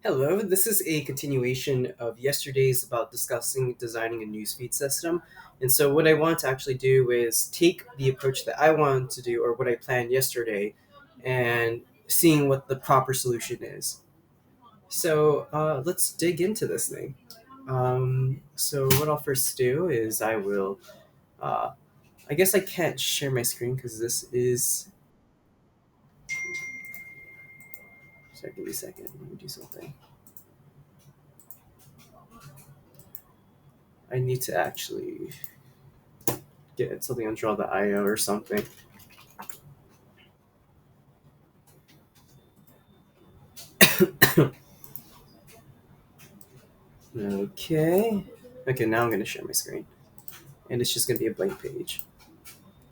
Hello, this is a continuation of yesterday's about discussing designing a newsfeed system. And so, what I want to actually do is take the approach that I wanted to do, or what I planned yesterday, and seeing what the proper solution is. So, let's dig into this thing. So, what I'll first do is uh, I guess I can't share my screen because this is. Sorry, give me a second. Let me do something. I need to actually get something on Draw.io or something. Okay. Okay, now I'm going to share my screen. And it's just going to be a blank page.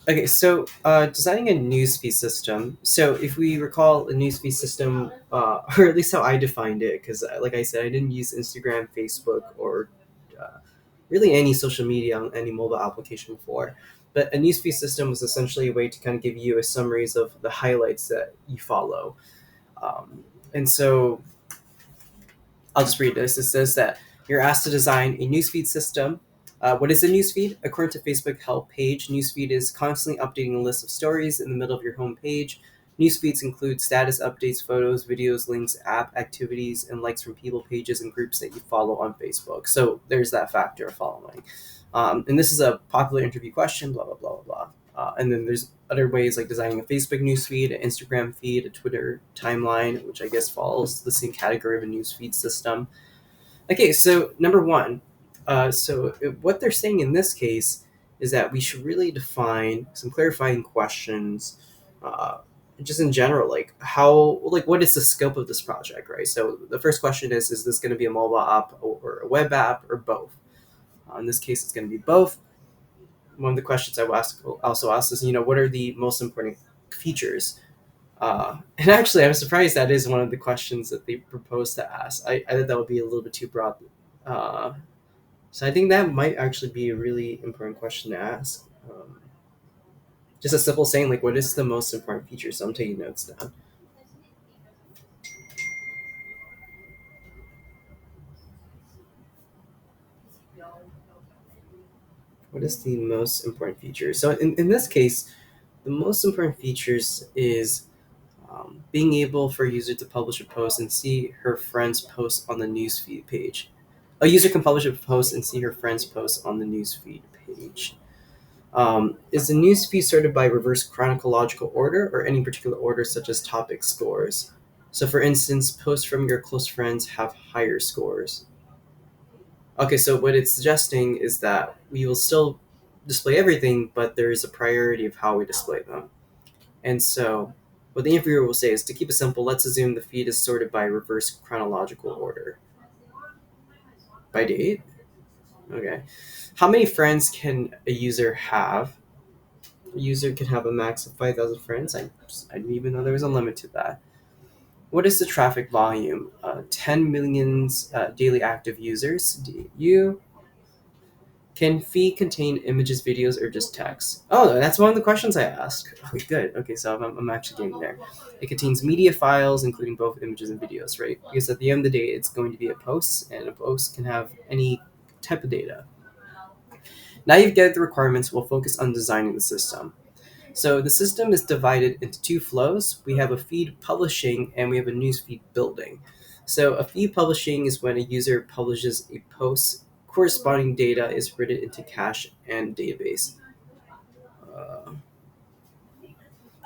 Okay, so designing a newsfeed system. So if we recall a newsfeed system, or at least how I defined it, because like I said, I didn't use Instagram, Facebook, or uh, really any social media on any mobile application before. But a newsfeed system was essentially a way to kind of give you a summaries of the highlights that you follow. And so I'll just read this. It says that you're asked to design a newsfeed system. What is a newsfeed? According to Facebook help page, newsfeed is constantly updating a list of stories in the middle of your home page. Newsfeeds include status updates, photos, videos, links, app activities, and likes from people, pages, and groups that you follow on Facebook. So there's that factor of following. And this is a popular interview question, blah, blah, blah, blah, blah. And then there's other ways like designing a Facebook newsfeed, an Instagram feed, a Twitter timeline, which I guess falls the same category of a newsfeed system. Okay, so number one, what they're saying in this case is that we should really define some clarifying questions, uh, just in general, like what is the scope of this project, right? So the first question is this going to be a mobile app or a web app or both? In this case, it's going to be both. One of the questions also ask is, what are the most important features? And actually, I'm surprised that is one of the questions that they proposed to ask. I thought that would be a little bit too broad. Uh, so I think that might actually be a really important question to ask. Just a simple saying, like, what is the most important feature? So I'm taking notes down. What is the most important feature? So in this case, the most important features is being able for a user to publish a post and see her friend's post on the newsfeed page. A user can publish a post and see her friend's post on the newsfeed page. Is the newsfeed sorted by reverse chronological order or any particular order, such as topic scores? So, for instance, posts from your close friends have higher scores. Okay, so what it's suggesting is that we will still display everything, but there is a priority of how we display them. And so, what the interviewer will say is to keep it simple, let's assume the feed is sorted by reverse chronological order. By date? Okay. How many friends can a user have? A user can have a max of 5,000 friends. I didn't even know there was a limit to that. What is the traffic volume? 10 million daily active users. DAU. Can feed contain images, videos, or just text? Oh, that's one of the questions I asked. Okay, good. Okay, so I'm actually getting there. It contains media files, including both images and videos, right? Because at the end of the day, it's going to be a post, and a post can have any type of data. Now you've gathered the requirements, we'll focus on designing the system. So the system is divided into two flows. We have a feed publishing and we have a newsfeed building. So a feed publishing is when a user publishes a post. Corresponding data is written into cache and database. Uh,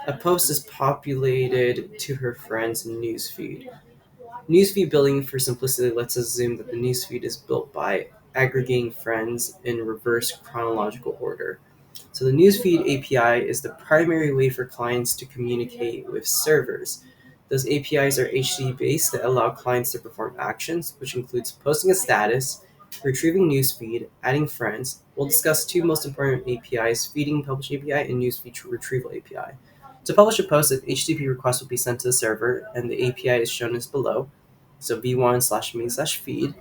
a post is populated to her friend's newsfeed. Newsfeed building, for simplicity, lets us assume that the newsfeed is built by aggregating friends in reverse chronological order. So the newsfeed API is the primary way for clients to communicate with servers. Those APIs are HTTP based that allow clients to perform actions, which includes posting a status, retrieving newsfeed, adding friends. We'll discuss two most important APIs, feeding publish API and newsfeed retrieval API. To publish a post, an HTTP request will be sent to the server, and the API is shown as below. So v1/main/feed.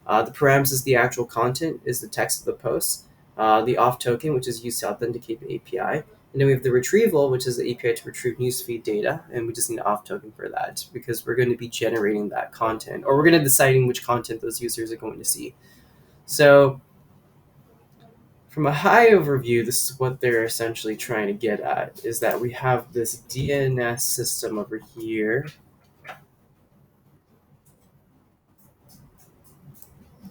The params is the actual content, is the text of the post. The auth token, which is used to authenticate the API, And then we have the retrieval, which is the API to retrieve newsfeed data, and we just need an auth token for that because we're going to be generating that content, or we're going to deciding which content those users are going to see. So from a high overview, this is what they're essentially trying to get at, is that we have this DNS system over here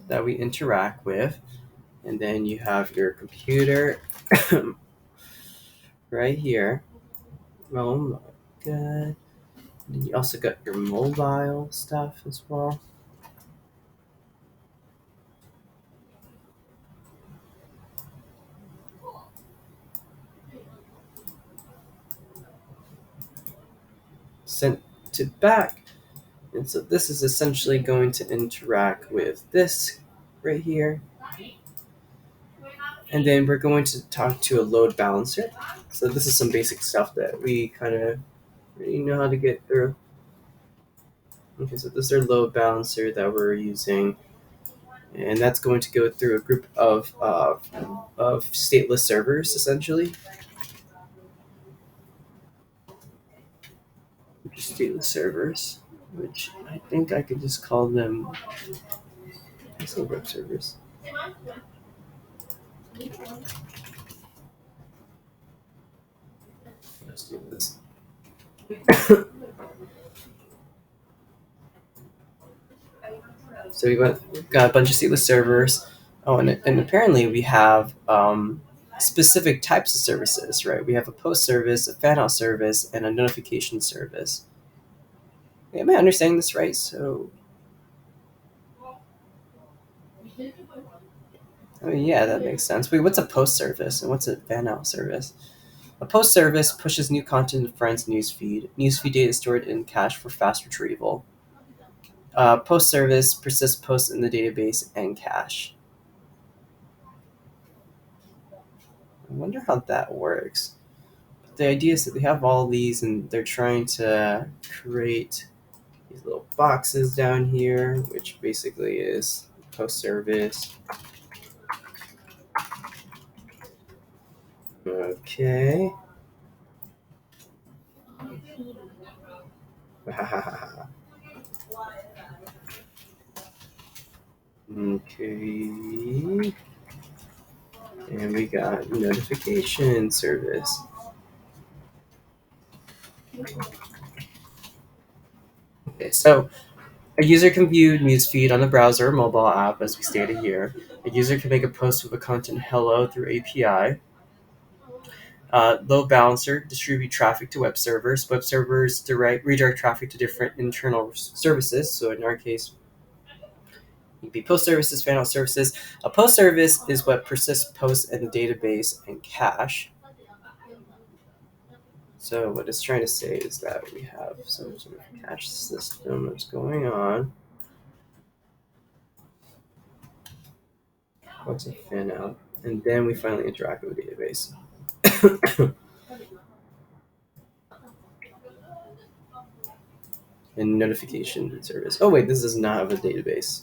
that we interact with, and then you have your computer right here. Oh my god. And then you also got your mobile stuff as well. Sent to back. And so this is essentially going to interact with this right here. And then we're going to talk to a load balancer. So this is some basic stuff that we kind of really know how to get through. Okay, so this is our load balancer that we're using. And that's going to go through a group of stateless servers, essentially. Stateless servers, which I think I could just call them web servers. Let's do this. So we've got a bunch of stateless servers. Oh, and apparently we have specific types of services, right? We have a post service, a fan out service, and a notification service. Am I understanding this right? So, oh yeah, that makes sense. Wait, what's a post service and what's a fan out service? A post service pushes new content to friends' newsfeed. Newsfeed data is stored in cache for fast retrieval. Post service persists posts in the database and cache. I wonder how that works. But the idea is that they have all these and they're trying to create these little boxes down here, which basically is post service. Okay. Okay. And we got notification service. Okay, so a user can view newsfeed on the browser or mobile app, as we stated here. A user can make a post with the content hello through API. Load balancer distribute traffic to web servers. Web servers redirect traffic to different internal services. So in our case, it could be post services, fan out services. A post service is what persists posts in the database and cache. So what it's trying to say is that we have some sort of cache system that's going on. What's a fan out? And then we finally interact with the database. And notification service. Oh wait, this does not have a database.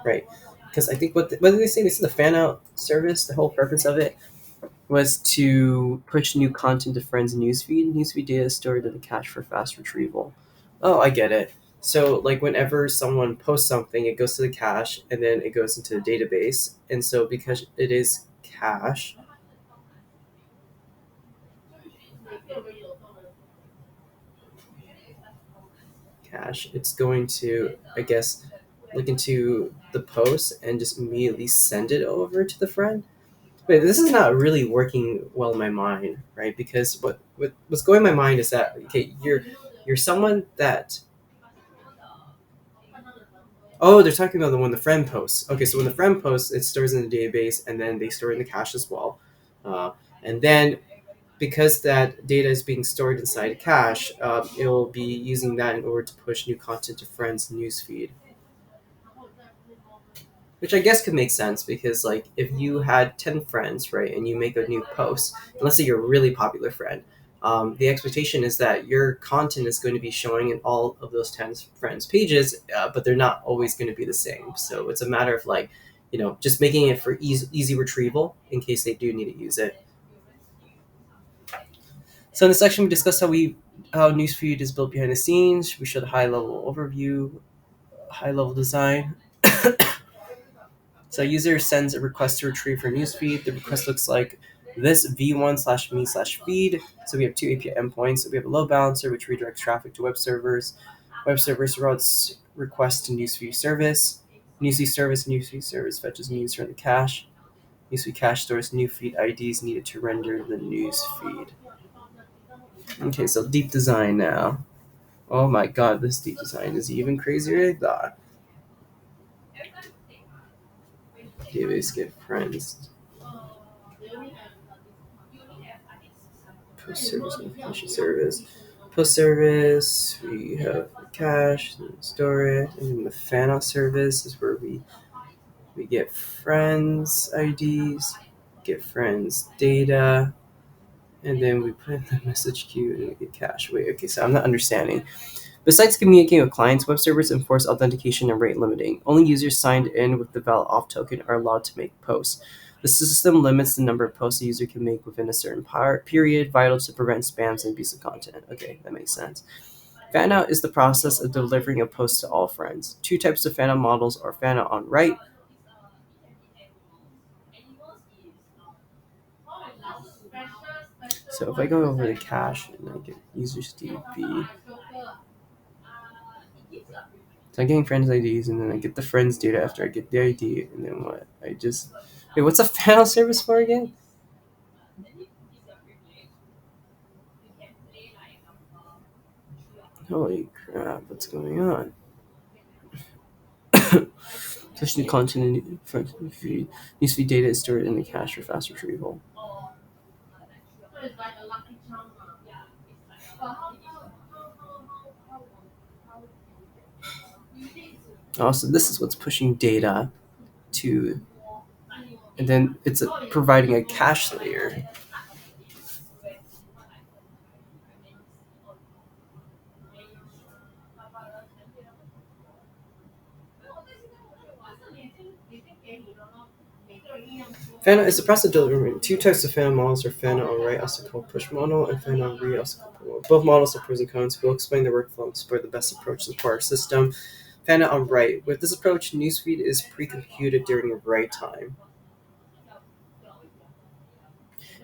Right. Because I think what did they say? They said the fan out service, the whole purpose of it was to push new content to friends' newsfeed. Newsfeed data is stored in the cache for fast retrieval. Oh, I get it. So, like, whenever someone posts something, it goes to the cache and then it goes into the database. And so, because it is cache, it's going to, I guess, look into the post and just immediately send it over to the friend. But this is not really working well in my mind, right? Because what's going in my mind is that okay, you're someone that oh, they're talking about the one the friend posts. Okay, so when the friend posts, it stores in the database, and then they store it in the cache as well. And then because that data is being stored inside a cache, it will be using that in order to push new content to friends' newsfeed. Which I guess could make sense because, like, if you had 10 friends, right, and you make a new post, and let's say you're a really popular friend, the expectation is that your content is going to be showing in all of those 10 friends' pages, but they're not always going to be the same. So it's a matter of, like, just making it for easy retrieval in case they do need to use it. So in this section, we discussed how newsfeed is built behind the scenes. We showed a high level overview, high level design. So user sends a request to retrieve her newsfeed. The request looks like this v1 slash me slash feed. So we have two API endpoints. So we have a load balancer, which redirects traffic to web servers. Web servers routes requests to newsfeed service. Newsfeed service fetches news from the cache. Newsfeed cache stores new feed IDs needed to render the newsfeed. Okay, so deep design now. Oh my god, this deep design is even crazier than I thought. Database get friends. Post service notification service. Post service, we have cache, and store it, and then the fan out service is where we get friends IDs, get friends data, and then we put in the message queue and we get cache. Wait, okay, so I'm not understanding. Besides communicating with clients, web servers enforce authentication and rate limiting. Only users signed in with the valid auth token are allowed to make posts. The system limits the number of posts a user can make within a certain period, vital to prevent spams and abuse of content. Okay, that makes sense. Fanout is the process of delivering a post to all friends. Two types of fanout models are fanout on write. So if I go over the cache and I get users DB, so I'm getting friends IDs, and then I get the friends data after I get the ID, and then what? Wait, what's a fanout service for again? Holy crap, what's going on? Pushing the content in front of the feed. Newsfeed data is stored in the cache for fast retrieval. Also, this is what's pushing data to, and then it's providing a cache layer. Fanout is the process of delivering. Two types of fanout models are fanout on write, also called push model, and fanout on read, also called pull model. Both models have pros and cons. We'll explain the workflow and explore the best approach for our system. Fanout on write. With this approach, newsfeed is pre-computed during write time.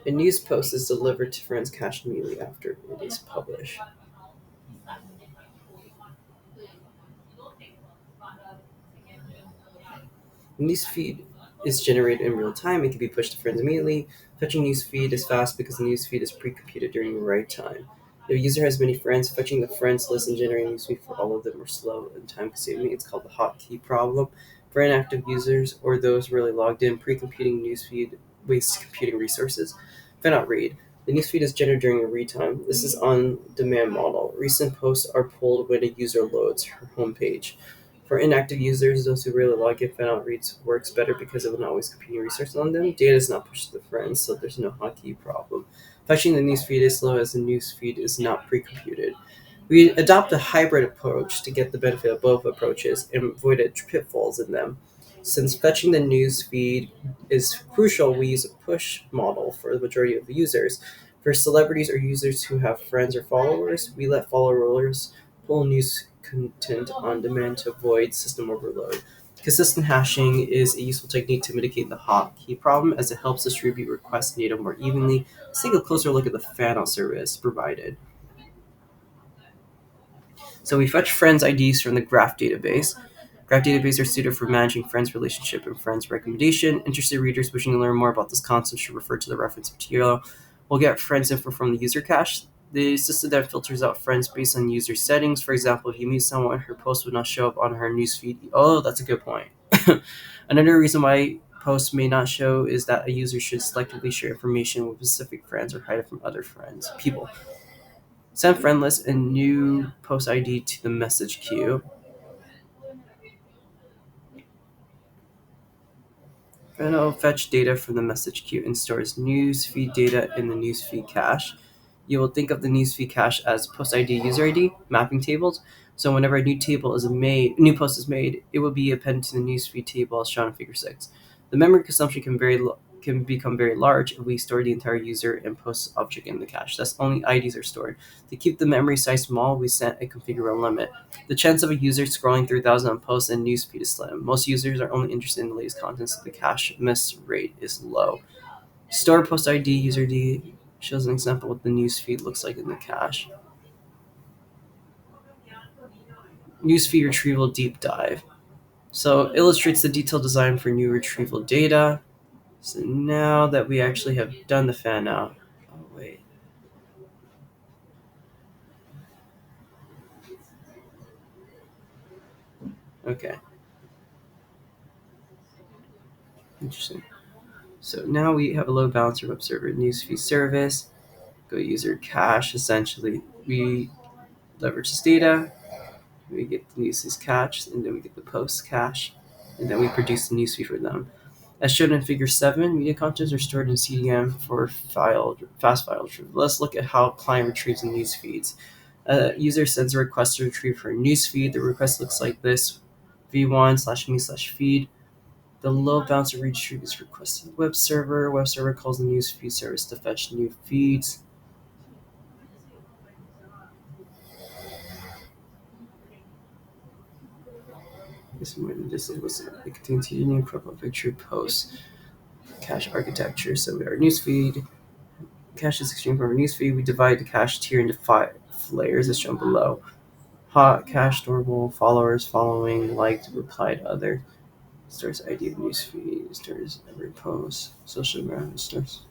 A news post is delivered to friends cached immediately after it is published. Newsfeed is generated in real time. It can be pushed to friends immediately. Fetching newsfeed is fast because the newsfeed is pre-computed during write time. If a user has many friends, fetching the friends list and generating newsfeed for all of them are slow and time-consuming. It's called the hotkey problem. For inactive users or those really logged in, pre-computing newsfeed wastes computing resources. Fanout read. The newsfeed is generated during a read time. This is on-demand model. Recent posts are pulled when a user loads her homepage. For inactive users, those who really log in, fanout reads works better because it will not waste computing resources on them. Data is not pushed to the friends, so there's no hotkey problem. Fetching the newsfeed is slow as the newsfeed is not pre-computed. We adopt a hybrid approach to get the benefit of both approaches and avoid pitfalls in them. Since fetching the newsfeed is crucial, we use a push model for the majority of the users. For celebrities or users who have friends or followers, we let followers pull news content on demand to avoid system overload. Consistent hashing is a useful technique to mitigate the hotkey problem as it helps distribute request data more evenly. Let's take a closer look at the fanout service provided. So we fetch friends IDs from the graph database. Graph databases are suited for managing friends relationship and friends recommendation. Interested readers wishing to learn more about this concept should refer to the reference material. We'll get friends info from the user cache. The system then filters out friends based on user settings. For example, if you meet someone, her post would not show up on her newsfeed. Oh, that's a good point. Another reason why posts may not show is that a user should selectively share information with specific friends or hide it from other people. Send friend list and new post ID to the message queue. And it'll fetch data from the message queue and stores newsfeed data in the newsfeed cache. You will think of the newsfeed cache as post ID, user ID, mapping tables. So whenever a new post is made, it will be appended to the newsfeed table as shown in Figure 6. The memory consumption can can become very large if we store the entire user and post object in the cache. Thus, only IDs are stored. To keep the memory size small, we set a configurable limit. The chance of a user scrolling through thousands of posts and newsfeed is slim. Most users are only interested in the latest content, so the cache miss rate is low. Store post ID, user ID shows an example of what the newsfeed looks like in the cache. Newsfeed retrieval deep dive. So illustrates the detailed design for new retrieval data. So now that we actually have done the fan out, oh wait. Okay. Interesting. So now we have a load balancer web server newsfeed service. Go user cache. Essentially, we leverage this data. We get the newsfeed cache, and then we get the post cache, and then we produce the newsfeed for them. As shown in Figure 7, media contents are stored in CDM for fast file retrieval. Let's look at how client retrieves in news feeds. User sends a request to retrieve for a news feed. The request looks like this: v1/me/feed. The load balancer retrieves request to the web server. Web server calls the news feed service to fetch new feeds. This was it contains unique profile picture posts cache architecture. So we have our newsfeed. Cache is extreme from our newsfeed. We divide the cache tier into 5 layers as shown below. Hot, cache, normal, followers, following, liked, replied, other. Stars ID of newsfeed, stars every post, social media stars.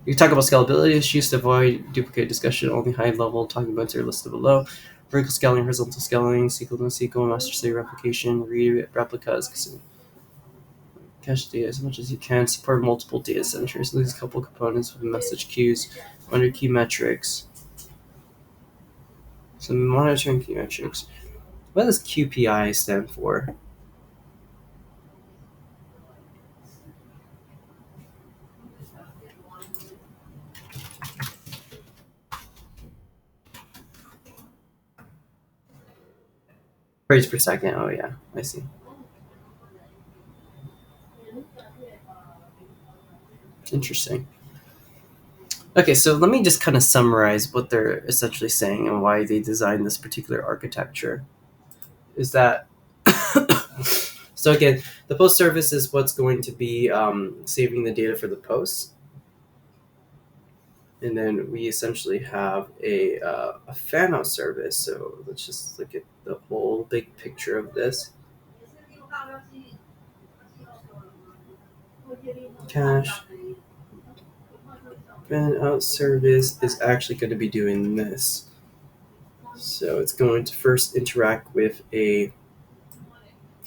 You talk about scalability issues to avoid duplicate discussion. Only high-level talking points are listed below. Vertical scaling, horizontal scaling, SQL to SQL, master slave replication, read replicas, cache data as much as you can. Support multiple data centers. These couple components with message queues, under key metrics. So monitoring key metrics. What does QPI stand for? Frames per second. Oh yeah, I see. Interesting. Okay, so let me just kind of summarize what they're essentially saying and why they designed this particular architecture. Is that so? Again, the post service is what's going to be saving the data for the posts, and then we essentially have a fan out service. So let's just look at the whole big picture of this. Cache fan out service is actually going to be doing this. So it's going to first interact with a.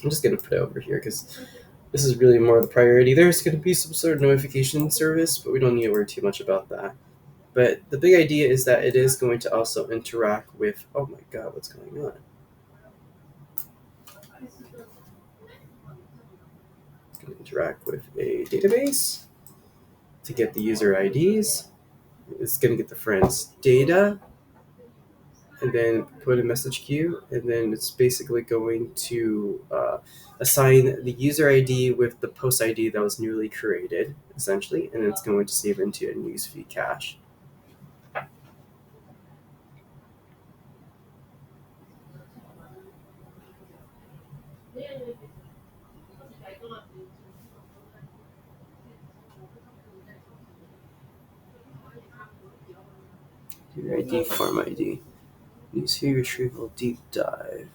I'm just going to put it over here because this is really more the priority. There's going to be some sort of notification service, but we don't need to worry too much about that. But the big idea is that it is going to also interact with. Oh my god, what's going on? It's going to interact with a database to get the user IDs. It's going to get the friend's data and then put a message queue, and then it's basically going to assign the user ID with the post ID that was newly created, essentially, and it's going to save into a newsfeed cache. User ID, form ID, newsfeed retrieval deep dive.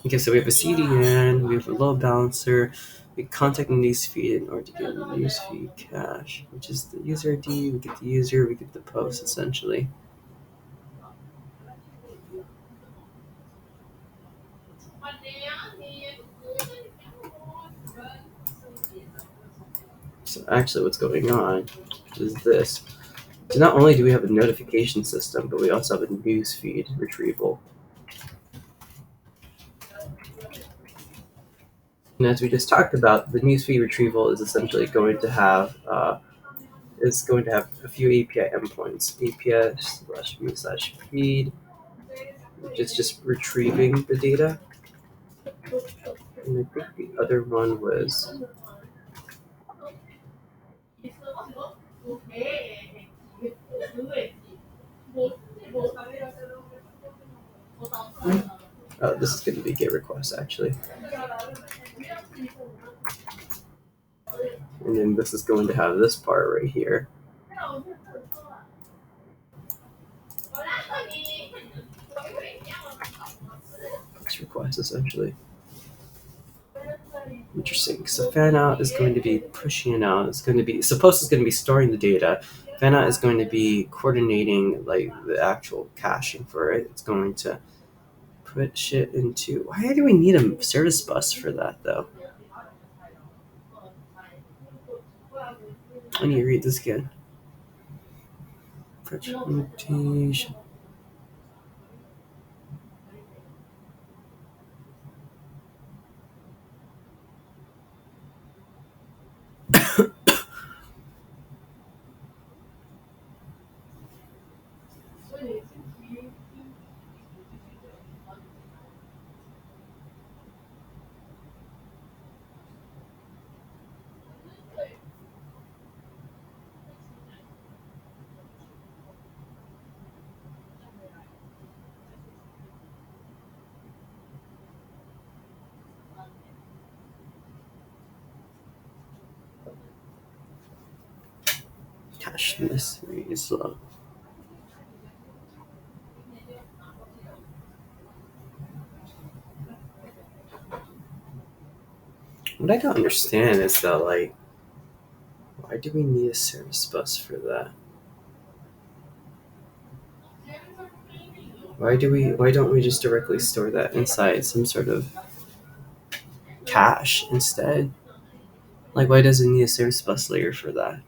Okay, so we have a CDN, we have a load balancer, we contact newsfeed in order to get a newsfeed cache, which is the user ID, we get the user, we get the post, essentially. So actually what's going on is this. So not only do we have a notification system, but we also have a newsfeed retrieval. And as we just talked about, the newsfeed retrieval is essentially going to have is going to have a few API endpoints. API/view/feed, which is just retrieving the data. And I think the other one was this is going to be GET request actually, and then this is going to have this part right here. This request essentially. Interesting. So fan out is going to be pushing it out. It's going to be supposed is going to be storing the data. Fan out is going to be coordinating like the actual caching for it. It's going to put shit into. Why do we need a service bus for that though? I need to read this again. Presentation. Cache this really slow. What I don't understand is that like, why do we need a service bus for that? Why don't we just directly store that inside some sort of cache instead? Like why does it need a service bus layer for that?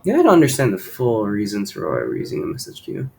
Yeah, I don't understand the full reasons for why we're using a message queue.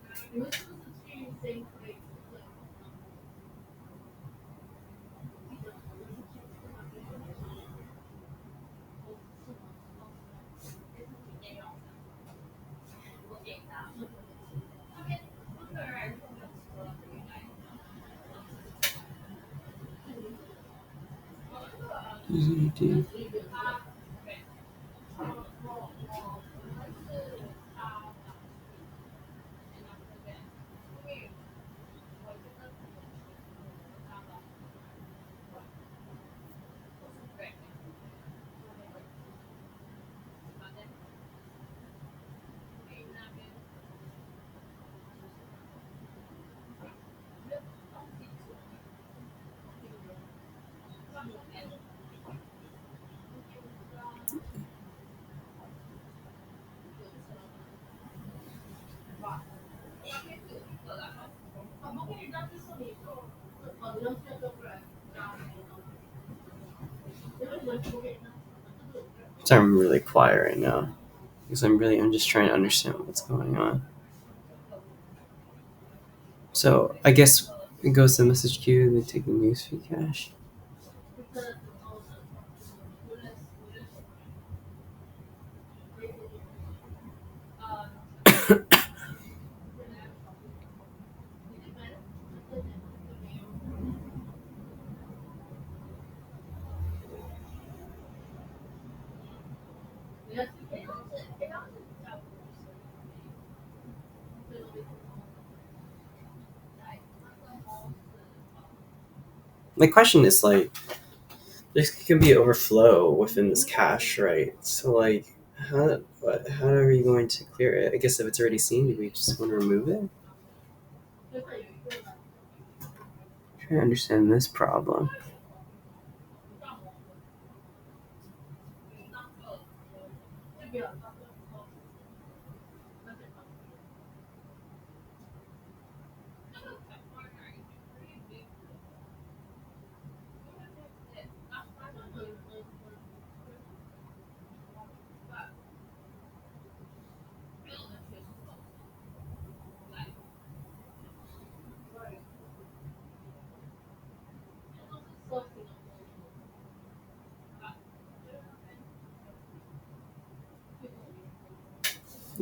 So I'm really quiet right now because I'm just trying to understand what's going on. So I guess it goes to the message queue and they take the newsfeed cache. My question is like, there can be overflow within this cache, right? So like, how are you going to clear it? I guess if it's already seen, do we just want to remove it? Trying to understand this problem.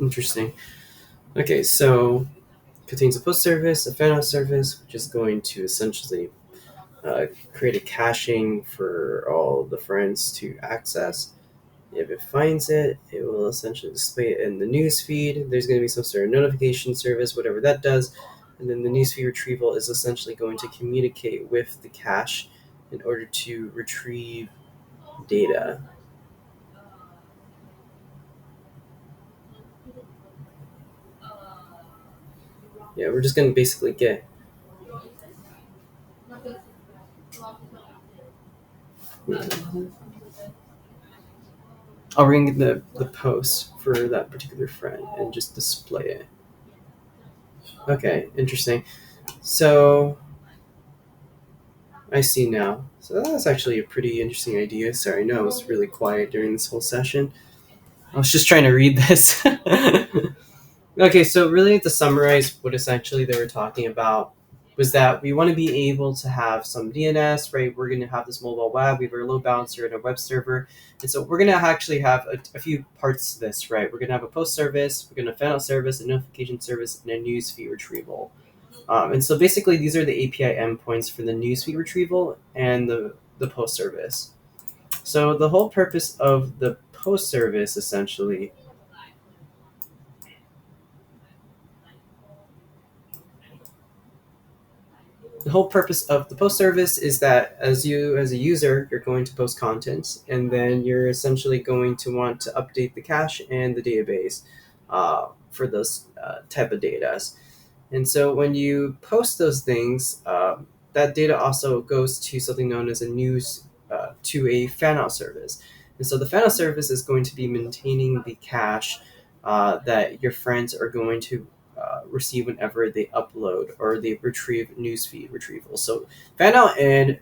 Interesting. Okay, so contains a post service, a fan out service, which is going to essentially create a caching for all the friends to access. If it finds it, it will essentially display it in the news feed. There's going to be some sort of notification service, whatever that does. And then the newsfeed retrieval is essentially going to communicate with the cache in order to retrieve data. Yeah, we're just going to basically get. I'll ring the post for that particular friend and just display it. Okay, interesting. So I see now. So that's actually a pretty interesting idea. Sorry, no, I was really quiet during this whole session. I was just trying to read this. Okay, so really to summarize what essentially they were talking about was that we want to be able to have some DNS, right? We're going to have this mobile web, we have our load balancer and a web server. And so we're going to actually have a few parts to this, right? We're going to have a post service, we're going to fan out service, a notification service, and a news feed retrieval. And so basically these are the API endpoints for the news feed retrieval and the post service. So the whole purpose of the post service essentially the whole purpose of the post service is that as you as a user you're going to post content and then you're essentially going to want to update the cache and the database for those type of data. And so when you post those things, that data also goes to something known as a news to a fan out service. And so the fan out service is going to be maintaining the cache that your friends are going to receive whenever they upload or they retrieve newsfeed retrieval. So fan out and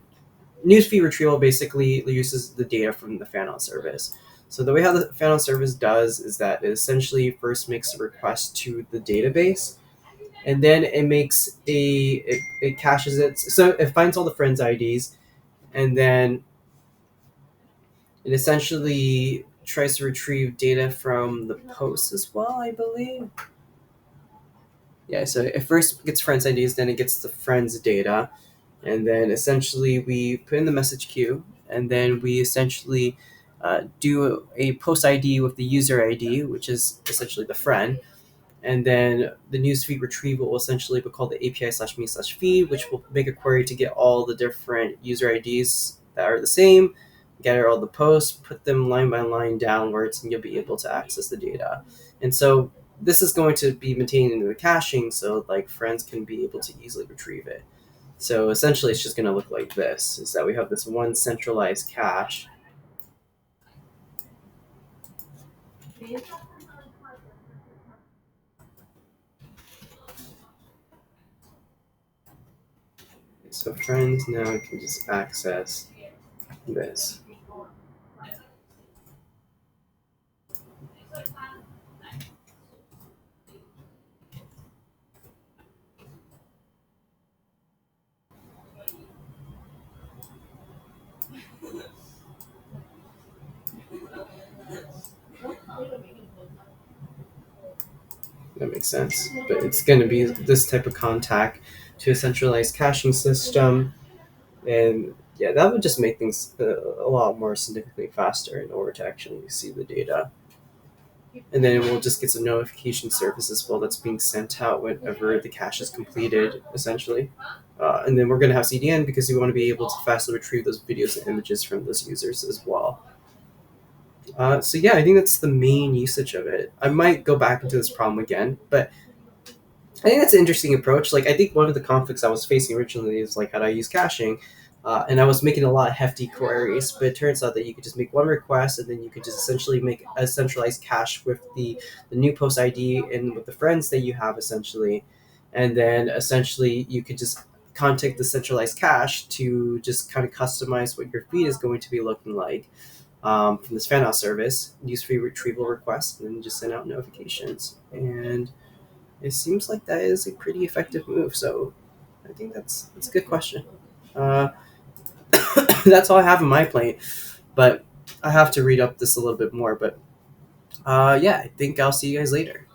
newsfeed retrieval basically uses the data from the fan out service. So the way how the fan out service does is that it essentially first makes a request to the database, and then it makes it caches it. So it finds all the friends IDs, and then it essentially tries to retrieve data from the post as well, I believe. Yeah, so it first gets friends IDs, then it gets the friends data, and then essentially we put in the message queue, and then we essentially do a post ID with the user ID, which is essentially the friend, and then the newsfeed retrieval will essentially be called the API/me/feed, which will make a query to get all the different user IDs that are the same, gather all the posts, put them line by line downwards, and you'll be able to access the data. And so this is going to be maintained into the caching, so like friends can be able to easily retrieve it. So essentially, it's just going to look like this: is that we have this one centralized cache. So friends now can just access this. That makes sense. But it's going to be this type of contact to a centralized caching system. And yeah, that would just make things a lot more significantly faster in order to actually see the data. And then we'll just get some notification service as well that's being sent out whenever the cache is completed, essentially. And then we're going to have CDN because we want to be able to fastly retrieve those videos and images from those users as well. So yeah, I think that's the main usage of it. I might go back into this problem again, but I think that's an interesting approach. Like, I think one of the conflicts I was facing originally is like how do I use caching, and I was making a lot of hefty queries. But it turns out that you could just make one request, and then you could just essentially make a centralized cache with the new post ID and with the friends that you have essentially, and then essentially you could just contact the centralized cache to just kind of customize what your feed is going to be looking like from this fan out service, use free retrieval requests, and then just send out notifications. And it seems like that is a pretty effective move. So I think that's a good question. Uh, that's all I have on my plate, but I have to read up this a little bit more. But yeah, I think I'll see you guys later.